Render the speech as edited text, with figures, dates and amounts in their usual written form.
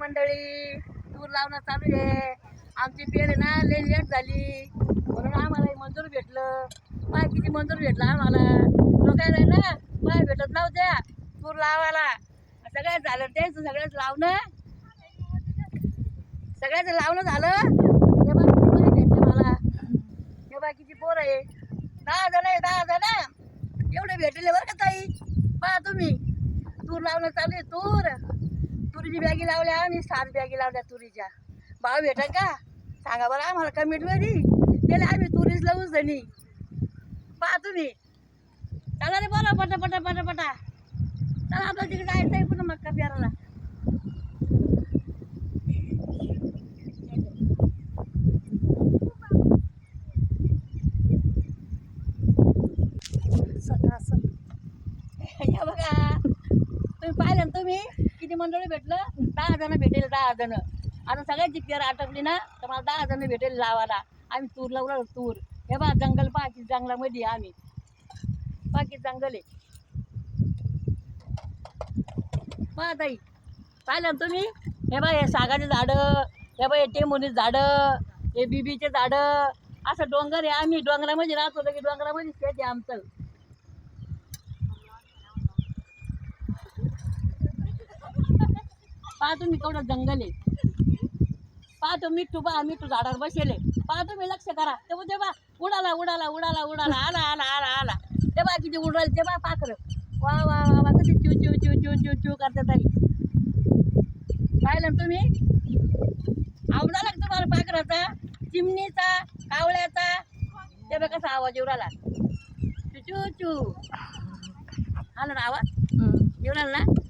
मंडळी तूर लावणं चालू आहे. आमची पेर आहे ना लय लेट झाली म्हणून आम्हाला मंजूर भेटलं. पाय किती मंजूर भेटलं आम्हाला. लोकांना ना पाय भेटत नव्हत्या तूर लावायला. सगळ्याच झालं त्याचं सगळ्याच लावणं. सगळ्याचं लावणं झालं. हे बघ किती पाय भेटले मला. हे बघ किती पोर आहे. 10 जण आहे 10 जण एवढे भेटले बरं का ताई. पहा तुम्ही तूर लावणं चालू आहे. तुरीची बॅगी लावल्या आम्ही 7 बॅगी लावल्या तुरीच्या. भाव भेटेल का सांगा बरं आम्हाला कमेंट मध्ये. त्याला आम्ही तुरीच लावूच धनी. पहा तुम्ही चला रे बरं पटा पटा पटा पटा. चला आपलं तिकडे जायचं आहे पुन्हा मक्का पेरायला. या बघा तुम्ही पाहिलं ना तुम्ही किती मंडळी भेटलं. 10 जण भेटेल 10 जण. आता सगळ्यांची पेर आटपली ना तर मला 10 जण भेटेल लावायला. आम्ही तूर लावलं तूर. हे बघा जंगल पहा की जंगलामध्ये आम्ही पहा की जंगल आहे. पहा ताई पाहिलं ना तुम्ही. हे बघा हे सागाचे झाडं. हे बघा हे टेमुनीचे झाडं. हे बिबीचे झाडं. असं डोंगर आहे. आम्ही डोंगरामध्ये राहतो की डोंगरामध्ये शेत आहे आमचं. पहा तुम्ही केवढं जंगल आहे. पहा तो मिठू पहा मिठू झाडावर बसेले. पहा तुम्ही लक्ष करा. ते बा उडाला उडाला उडाला उडाला आला आला आला आला. ते बा किती उडाल ते बा पाखरं. वा वा वा वा कशी चिव चिव चिव चिव चिव चिव करते ताई. पाहिलं ना तुम्ही. आवडा लागतो मला पाखराचा चिमणीचा कावळ्याचा. ते बघ कसा आवाज येऊ राहिला. चू चू चू आला ना आवाज येऊ राहिला ना.